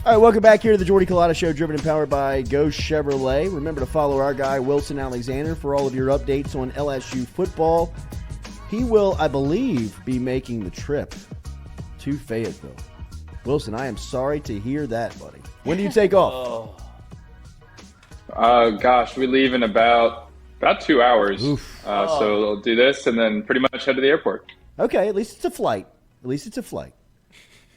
All right, welcome back here to the Jordy Culotta Show, driven and powered by Go Chevrolet. Remember to follow our guy, Wilson Alexander, for all of your updates on LSU football. He will, I believe, be making the trip to Fayetteville. Wilson, I am sorry to hear that, buddy. When do you take off? Gosh, we leave in about 2 hours. So we'll do this and then pretty much head to the airport. Okay, at least it's a flight.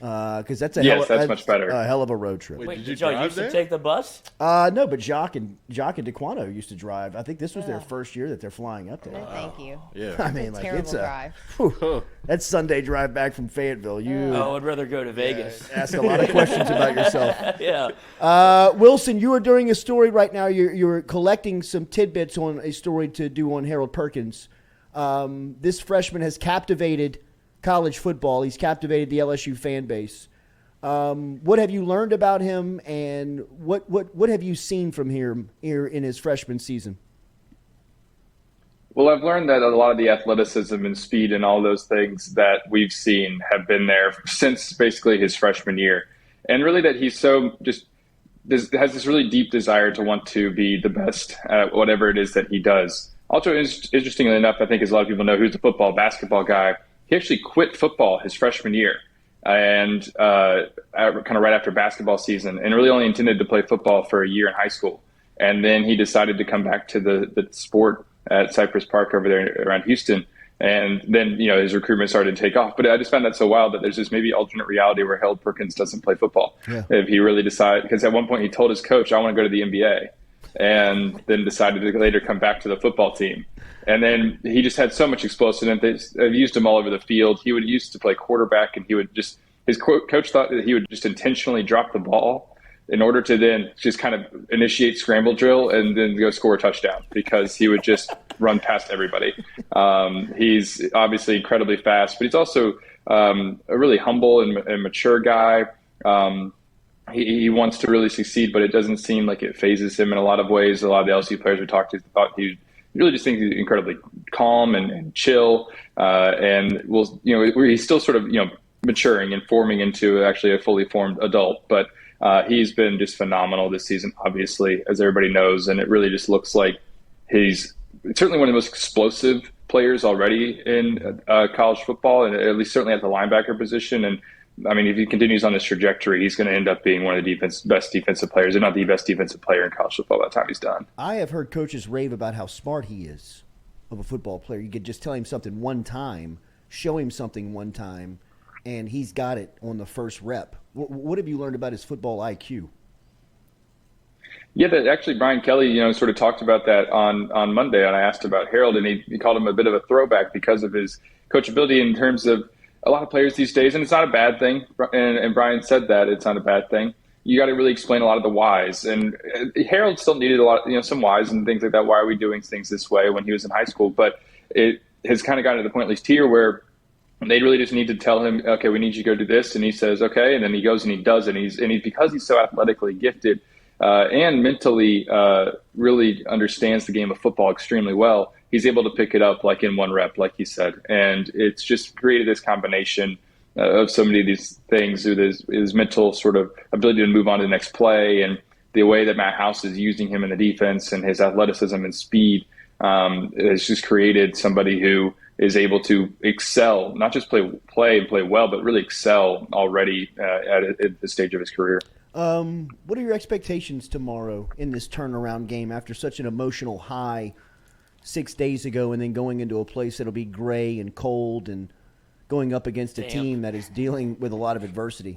Because that's much better. A hell of a road trip. Wait, did y'all used to take the bus? No, but Jacques and DeQuano used to drive. I think this was their first year that they're flying up there. No, thank you. Yeah, I mean, like terrible it's drive. That's Sunday drive back from Fayetteville. I would rather go to Vegas. Ask a lot of questions about yourself. Yeah. Wilson, you are doing a story right now. You're collecting some tidbits on a story to do on Harold Perkins. This freshman has captivated college football. He's captivated the LSU fan base. What have you learned about him, and what have you seen from here in his freshman season? Well, I've learned that a lot of the athleticism and speed and all those things that we've seen have been there since basically his freshman year. And really that he's so has this really deep desire to want to be the best at whatever it is that he does. Also, interestingly enough, I think as a lot of people know, who's a basketball guy, he actually quit football his freshman year and kind of right after basketball season, and really only intended to play football for a year in high school. And then he decided to come back to the sport at Cypress Park over there around Houston. And then, his recruitment started to take off. But I just found that so wild that there's this maybe alternate reality where Harold Perkins doesn't play football. Yeah. If he really decided, because at one point he told his coach, I want to go to the NBA, and then decided to later come back to the football team. And then he just had so much explosiveness. They've used him all over the field. He used to play quarterback, and his coach thought that he would just intentionally drop the ball in order to then just kind of initiate scramble drill and then go score a touchdown, because he would just run past everybody. He's obviously incredibly fast, but he's also a really humble and mature guy. He wants to really succeed, but it doesn't seem like it phases him in a lot of ways. A lot of the LSU players we talked to thought he really just thinks he's incredibly calm and chill. And he's still sort of, maturing and forming into actually a fully formed adult. But he's been just phenomenal this season, obviously, as everybody knows. And it really just looks like he's certainly one of the most explosive players already in college football, and at least certainly at the linebacker position. And I mean, if he continues on this trajectory, he's going to end up being one of the best defensive players, and not the best defensive player in college football by the time he's done. I have heard coaches rave about how smart he is of a football player. You could just tell him something one time, show him something one time, and he's got it on the first rep. What have you learned about his football IQ? Yeah, actually Brian Kelly, sort of talked about that on Monday, and I asked about Harold, and he called him a bit of a throwback because of his coachability in terms of a lot of players these days, and it's not a bad thing. And Brian said that it's not a bad thing. You got to really explain a lot of the whys. And Harold still needed a lot, some whys and things like that. Why are we doing things this way when he was in high school? But it has kind of gotten to the point, at least here, where they really just need to tell him, okay, we need you to go do this, and he says, okay, and then he goes and he does it. And because he's so athletically gifted and mentally really understands the game of football extremely well, he's able to pick it up like in one rep, like he said. And it's just created this combination of so many of these things with his mental sort of ability to move on to the next play, and the way that Matt House is using him in the defense, and his athleticism and speed has just created somebody who is able to excel, not just play well, but really excel already at this stage of his career. What are your expectations tomorrow in this turnaround game after such an emotional high 6 days ago, and then going into a place that'll be gray and cold and going up against a team that is dealing with a lot of adversity?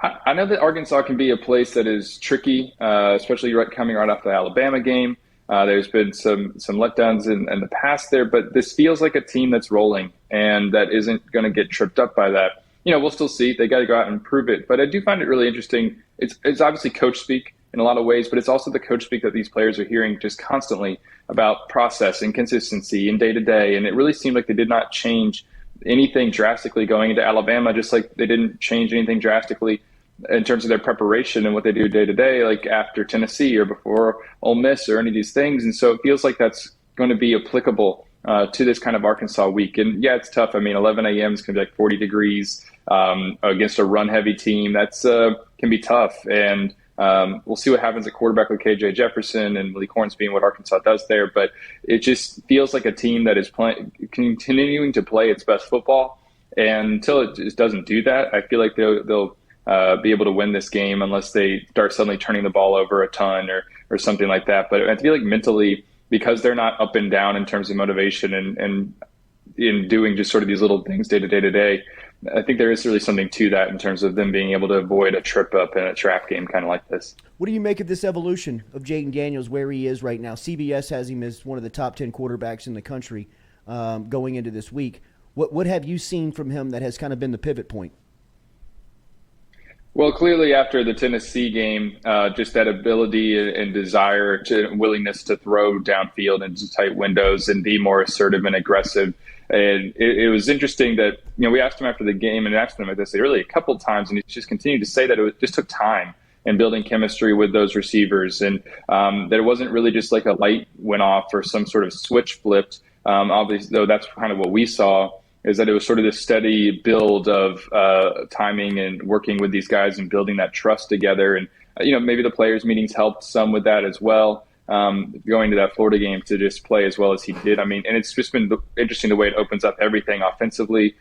I know that Arkansas can be a place that is tricky, especially coming right off the Alabama game. There's been some letdowns in the past there, but this feels like a team that's rolling and that isn't going to get tripped up by that. We'll still see. They got to go out and prove it. But I do find it really interesting. It's obviously coach speak in a lot of ways, but it's also the coach speak that these players are hearing just constantly about process and consistency and day-to-day. And it really seemed like they did not change anything drastically going into Alabama, just like they didn't change anything drastically in terms of their preparation and what they do day-to-day, like after Tennessee or before Ole Miss or any of these things. And so it feels like that's going to be applicable to this kind of Arkansas week. And yeah, it's tough. I mean, 11 a.m. is going to be like 40 degrees against a run-heavy team. That's can be tough. And we'll see what happens at quarterback with KJ Jefferson and Malik Hornsby and what Arkansas does there. But it just feels like a team that is continuing to play its best football. And until it just doesn't do that, I feel like they'll be able to win this game unless they start suddenly turning the ball over a ton or something like that. But I feel like mentally, because they're not up and down in terms of motivation and in doing just sort of these little things day to day, I think there is really something to that in terms of them being able to avoid a trip up in a trap game kind of like this. What do you make of this evolution of Jaden Daniels, where he is right now? CBS has him as one of the top 10 quarterbacks in the country going into this week. What have you seen from him that has kind of been the pivot point? Well, clearly after the Tennessee game, just that ability and desire to willingness to throw downfield into tight windows and be more assertive and aggressive. And it was interesting that, we asked him after the game and asked him about this really a couple of times, and he just continued to say that it just took time and building chemistry with those receivers, and that it wasn't really just like a light went off or some sort of switch flipped. Obviously, though, that's kind of what we saw, is that it was sort of this steady build of timing and working with these guys and building that trust together. And, maybe the players' meetings helped some with that as well, going to that Florida game to just play as well as he did. I mean, and it's just been interesting the way it opens up everything offensively,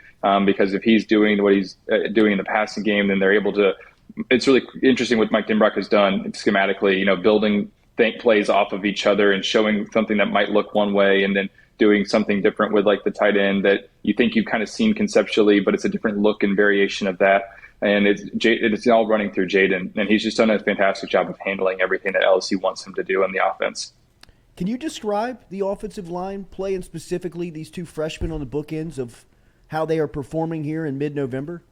because if he's doing what he's doing in the passing game, then they're able to – it's really interesting what Mike Denbrock has done schematically, building plays off of each other and showing something that might look one way and then doing something different with like the tight end that you think you've kind of seen conceptually, but it's a different look and variation of that. And it's all running through Jaden, and he's just done a fantastic job of handling everything that LSU wants him to do in the offense. Can you describe the offensive line play, and specifically these two freshmen on the bookends of how they are performing here in mid-November?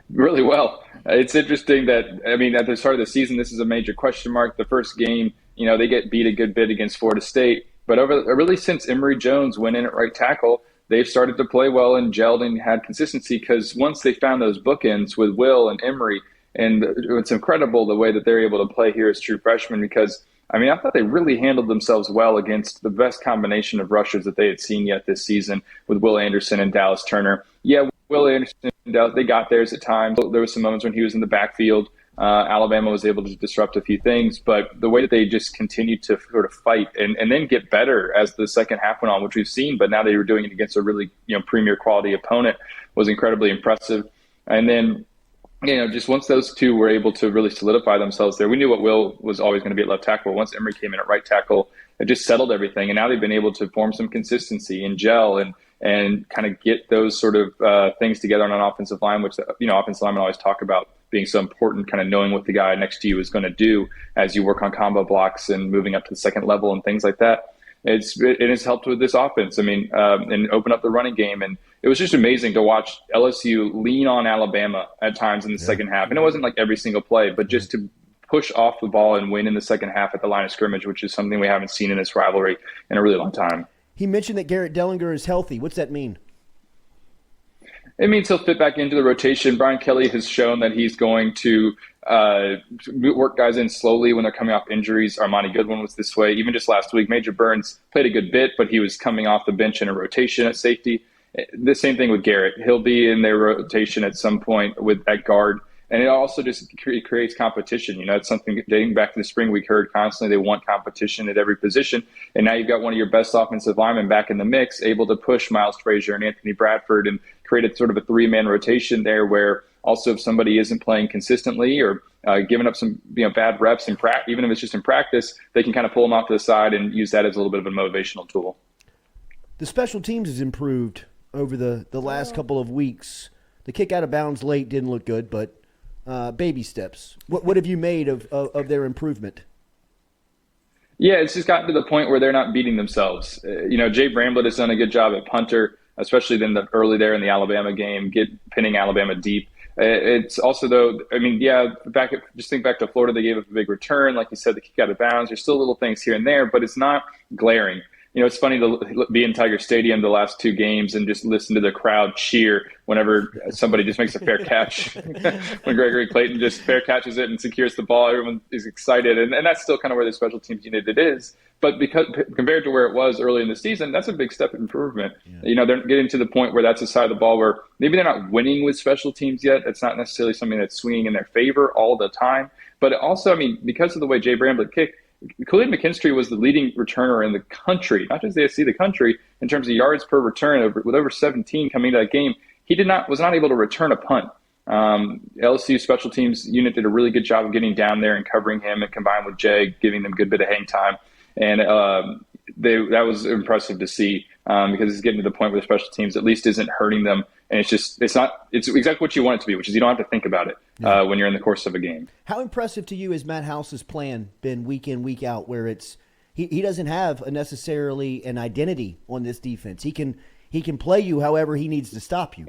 Really well. It's interesting that, at the start of the season, this is a major question mark. The first game, they get beat a good bit against Florida State. But really since Emory Jones went in at right tackle, they've started to play well and gelled and had consistency, because once they found those bookends with Will and Emory, and it's incredible the way that they're able to play here as true freshmen, because, I thought they really handled themselves well against the best combination of rushers that they had seen yet this season with Will Anderson and Dallas Turner. Yeah, Will Anderson, they got theirs at times. There were some moments when he was in the backfield. Alabama was able to disrupt a few things, but the way that they just continued to sort of fight and then get better as the second half went on, which we've seen, but now they were doing it against a really premier quality opponent, was incredibly impressive. And then just once those two were able to really solidify themselves there, we knew what Will was always going to be at left tackle. Once Emory came in at right tackle, it just settled everything, and now they've been able to form some consistency and gel and kind of get those sort of things together on an offensive line, which offensive linemen always talk about being so important, kind of knowing what the guy next to you is going to do as you work on combo blocks and moving up to the second level and things like that. It has helped with this offense. And open up the running game. And it was just amazing to watch LSU lean on Alabama at times in the second half. And it wasn't like every single play, but just to push off the ball and win in the second half at the line of scrimmage, which is something we haven't seen in this rivalry in a really long time. He mentioned that Garrett Delinger is healthy. What's that mean? It means he'll fit back into the rotation. Brian Kelly has shown that he's going to work guys in slowly when they're coming off injuries. Armani Goodwin was this way. Even just last week, Major Burns played a good bit, but he was coming off the bench in a rotation at safety. The same thing with Garrett. He'll be in their rotation at some point at guard. And it also just creates competition. It's something dating back to the spring we heard constantly. They want competition at every position. And now you've got one of your best offensive linemen back in the mix, able to push Miles Frazier and Anthony Bradford and create a sort of a three-man rotation there, where also if somebody isn't playing consistently or giving up some bad reps, even if it's just in practice, they can kind of pull them off to the side and use that as a little bit of a motivational tool. The special teams has improved over the last couple of weeks. The kick out of bounds late didn't look good, but baby steps. What have you made of their improvement? Yeah, it's just gotten to the point where they're not beating themselves. Jay Bramblett has done a good job at punter, especially in the early there in the Alabama game, pinning Alabama deep. It's also, though, just think back to Florida. They gave up a big return. Like you said, the kick out of bounds. There's still little things here and there, but it's not glaring. it's funny to be in Tiger Stadium the last 2 games and just listen to the crowd cheer whenever somebody just makes a fair catch. When Gregory Clayton just fair catches it and secures the ball, everyone is excited. And that's still kind of where the special teams unit it is. But because compared to where it was early in the season, that's a big step improvement. Yeah. They're getting to the point where that's a side of the ball where maybe they're not winning with special teams yet. It's not necessarily something that's swinging in their favor all the time. But also, because of the way Jay Bramblett kicked, Khalid McKinstry was the leading returner in the country, not just the AFC, the country, in terms of yards per return, with over 17 coming into that game. He was not able to return a punt. LSU special teams unit did a really good job of getting down there and covering him, and combined with Jay, giving them a good bit of hang time. And that was impressive to see, because it's getting to the point where the special teams at least isn't hurting them. And it's exactly what you want it to be, which is you don't have to think about it when you're in the course of a game. How impressive to you has Matt House's plan been week in, week out, where he doesn't have necessarily an identity on this defense? He can play you however he needs to stop you.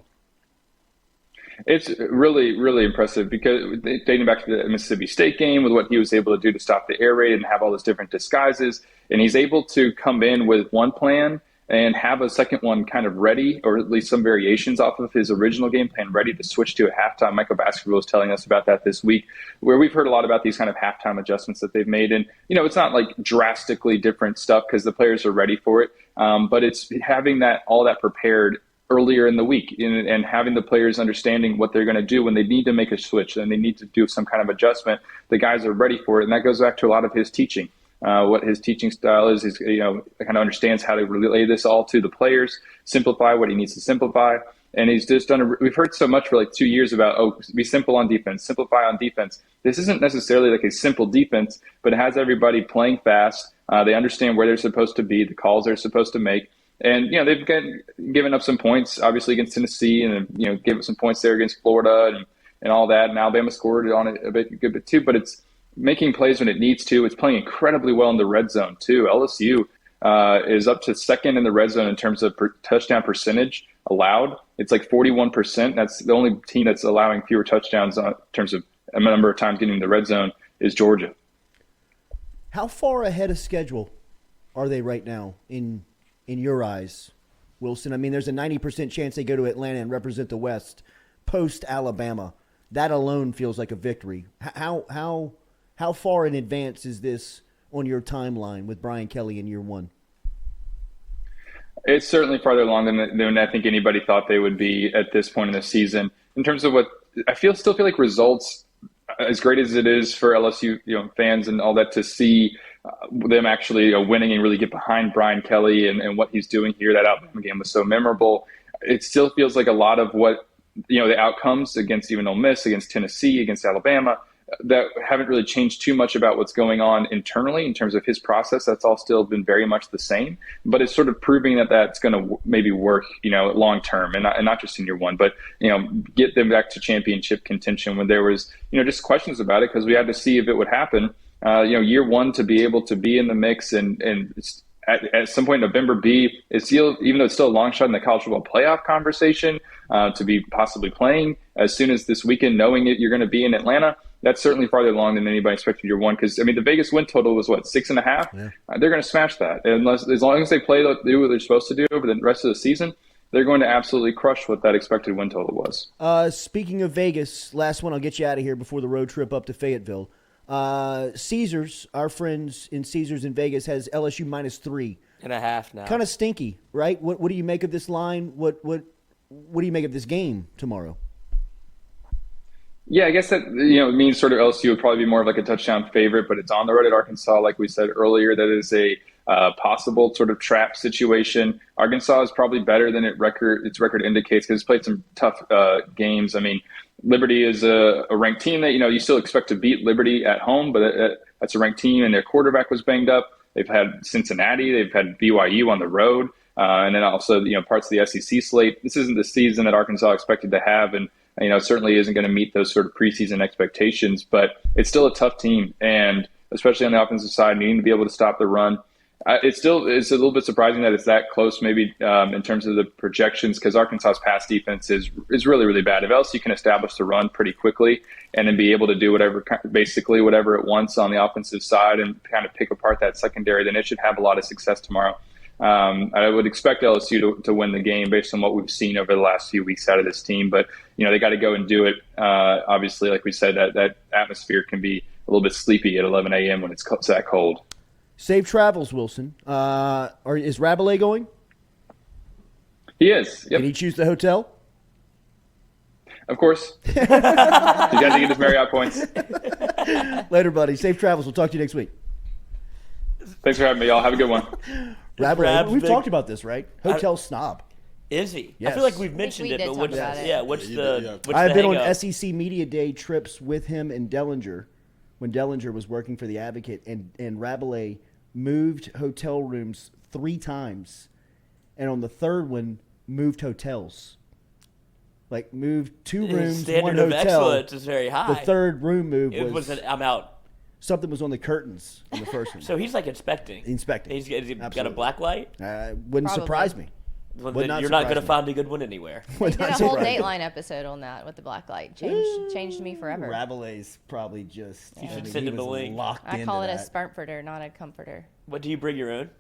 It's really, really impressive, because dating back to the Mississippi State game, with what he was able to do to stop the air raid and have all those different disguises, and he's able to come in with one plan and have a second one kind of ready, or at least some variations off of his original game plan ready to switch to at halftime. Michael Baskerville was telling us about that this week, where we've heard a lot about these kind of halftime adjustments that they've made. And, it's not like drastically different stuff because the players are ready for it. But it's having all that prepared earlier in the week, and having the players understanding what they're going to do when they need to make a switch and they need to do some kind of adjustment. The guys are ready for it. And that goes back to a lot of his teaching. What his teaching style is, kind of understands how to relay this all to the players, simplify what he needs to simplify. And he's just we've heard so much for like 2 years about, be simple on defense, simplify on defense. This isn't necessarily like a simple defense, but it has everybody playing fast. They understand where they're supposed to be, the calls they're supposed to make. And, they've given up some points, obviously, against Tennessee, and, gave up some points there against Florida and all that. And Alabama scored on it a good bit too, but it's making plays when it needs to. It's playing incredibly well in the red zone too. LSU is up to second in the red zone in terms of touchdown percentage allowed. It's like 41%. That's the only team that's allowing fewer touchdowns in terms of a number of times getting in the red zone is Georgia. How far ahead of schedule are they right now in your eyes, Wilson? There's a 90% chance they go to Atlanta and represent the West post Alabama. That alone feels like a victory. How far in advance is this on your timeline with Brian Kelly in year one? It's certainly farther along than I think anybody thought they would be at this point in the season. In terms of what I still feel like results, as great as it is for LSU fans and all that, to see them actually winning and really get behind Brian Kelly and what he's doing here. That Alabama game was so memorable. It still feels like a lot of what the outcomes against even Ole Miss, against Tennessee, against Alabama, that haven't really changed too much about what's going on internally in terms of his process. That's all still been very much the same, but it's sort of proving that that's going to maybe work, long term, and not just in year one, but, get them back to championship contention when there was, just questions about it, because we had to see if it would happen. Year one, to be able to be in the mix and at some point in November is still, even though it's still a long shot in the college football playoff conversation, to be possibly playing as soon as this weekend, knowing that you're going to be in Atlanta. That's certainly farther along than anybody expected year one, because the Vegas win total was 6.5. Yeah. They're going to smash that, as long as they do what they're supposed to do over the rest of the season. They're going to absolutely crush what that expected win total was. Speaking of Vegas, last one, I'll get you out of here before the road trip up to Fayetteville. Caesars, our friends in Caesars in Vegas, has LSU -3.5 now. Kind of stinky, right? What do you make of this line? What do you make of this game tomorrow? Yeah, I guess that means sort of LSU would probably be more of like a touchdown favorite, but it's on the road at Arkansas, like we said earlier. That is a possible sort of trap situation. Arkansas is probably better than its record indicates, because it's played some tough games. Liberty is a ranked team that you still expect to beat Liberty at home, but that's a ranked team, and their quarterback was banged up. They've had Cincinnati, they've had BYU on the road, and then also parts of the SEC slate. This isn't the season that Arkansas expected to have, and certainly isn't going to meet those sort of preseason expectations, but it's still a tough team. And especially on the offensive side, needing to be able to stop the run. It's a little bit surprising that it's that close, maybe in terms of the projections, because Arkansas's pass defense is really, really bad. If LSU can establish the run pretty quickly and then be able to do whatever it wants on the offensive side and kind of pick apart that secondary, then it should have a lot of success tomorrow. I would expect LSU to win the game based on what we've seen over the last few weeks out of this team. But, they got to go and do it. Obviously, like we said, that atmosphere can be a little bit sleepy at 11 a.m. when it's that cold. Safe travels, Wilson. Is Rabelais going? He is. Yep. Can he choose the hotel? Of course. He's got to get his Marriott points. Later, buddy. Safe travels. We'll talk to you next week. Thanks for having me, y'all. Have a good one. Rabelais, we've talked about this, right? Hotel snob. Is he? Yes. I feel like we've mentioned it, but what's I've been on SEC Media Day trips with him and Delinger when Delinger was working for the Advocate, and Rabelais moved hotel rooms 3 times, and on the third one moved hotels. Like moved 2 rooms, standard 1 of hotel. excellence is very high. The third room move was I'm out. Something was on the curtains in the first one. So he's like inspecting. He's got a black light? Wouldn't surprise me. Well, you're not going to find a good one anywhere. We did a whole Dateline episode on that with the black light. Changed me forever. Rabelais probably just You should send him the link. I call it a sparkfurter, not a comforter. What, do you bring your own?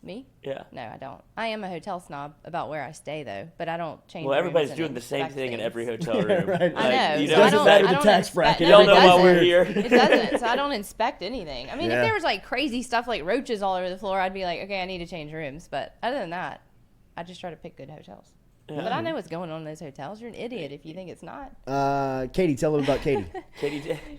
Me? Yeah. No, I don't. I am a hotel snob about where I stay, though, but I don't change. Well, everybody's rooms doing and the same thing in inspect every things. hotel room. Right. I know. You So know, I don't, matter I the don't tax inspect- bracket. no, Y'all it know why doesn't. we're here. It doesn't. So I don't inspect anything. I mean, Yeah. if there was like crazy stuff like roaches all over the floor, I'd be like, okay, I need to change rooms. But other than that, I just try to pick good hotels. Yeah. But I know what's going on in those hotels. You're an idiot if you think it's not. Katie, tell them about Katie.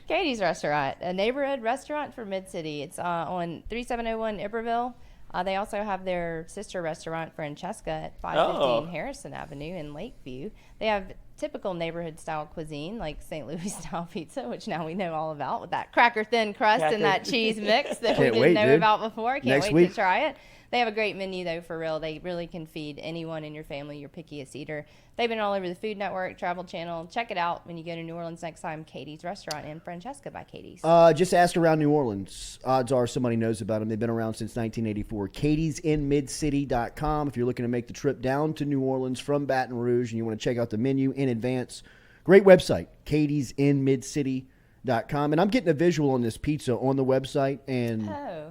Katie's Restaurant, a neighborhood restaurant for Mid-City. It's on 3701 Iberville. They also have their sister restaurant, Francesca, at 515 Harrison Avenue in Lakeview. They have typical neighborhood-style cuisine, like St. Louis-style pizza, which now we know all about, with that cracker-thin crust and that cheese mix that we didn't know about before. Can't wait to try it. They have a great menu, though, for real. They really can feed anyone in your family, your pickiest eater. They've been all over the Food Network, Travel Channel. Check it out when you go to New Orleans next time. Katie's Restaurant in Francesca by Katie's. Just ask around New Orleans. Odds are somebody knows about them. They've been around since 1984. katie'sinmidcity.com. If you're looking to make the trip down to New Orleans from Baton Rouge and you want to check out the menu in advance, great website, katie'sinmidcity.com. And I'm getting a visual on this pizza on the website, and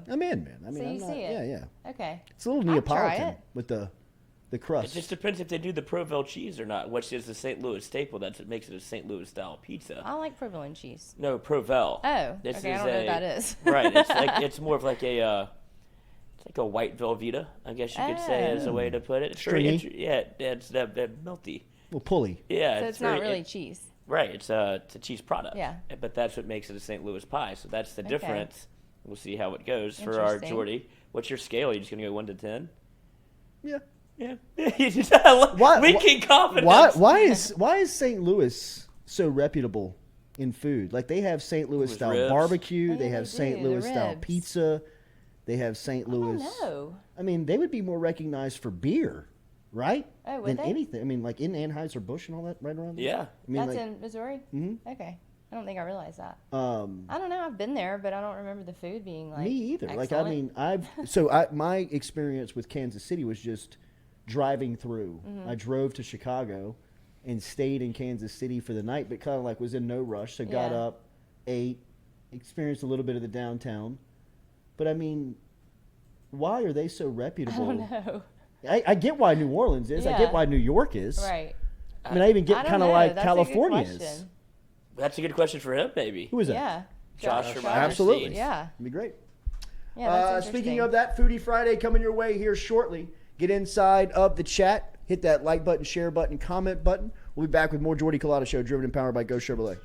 I'm in, man. I mean, so you see it? Yeah. Okay. It's a little Neapolitan with the crust. It just depends if they do the Provel cheese or not, which is the St. Louis staple. That's what makes it a St. Louis style pizza. I like provolone cheese. No, Provel. Oh, this okay. is I don't know what that is. Right. It's more of like a white Velveeta, I guess you could say, is a way to put it. It's very it's that melty. Well, pulley. Yeah. So it's not really cheese. Right. It's a cheese product. Yeah. But that's what makes it a St. Louis pie. So that's the difference. We'll see how it goes for our Jordy. What's your scale? Are you just going to go 1 to 10? Yeah. Yeah. Winking confidence. Why is St. Louis so reputable in food? Like, they have St. Louis style ribs. barbecue. Oh, they have St. Louis style ribs. pizza. They have St. Louis. Oh, no. I mean, they would be more recognized for beer, right? Oh, would than they? anything. I mean, like in Anheuser-Busch and all that right around there. Yeah. I mean, That's like, in Missouri? Mhm. Okay. I don't think I realized that. I I don't know. I've been there, but I don't remember the food being like me either. excellent. Like, I mean, my experience with Kansas City was just driving through. Mm-hmm. I drove to Chicago and stayed in Kansas City for the night, but kind of like was in no rush. So got Yeah. up, ate, experienced a little bit of the downtown. But I mean, why are they so reputable? I don't know. I get why New Orleans is. I Yeah. get why New York is. Right. I mean, I even get I don't kind of know. like That's a good California is. question. That's a good question for him, maybe. Who is that? Yeah. Josh from Absolutely. Yeah. It'd be great. Yeah, that's Speaking interesting. of that, Foodie Friday coming your way here shortly. Get inside of the chat. Hit that like button, share button, comment button. We'll be back with more Jordy Culotta Show, driven and powered by Go Chevrolet.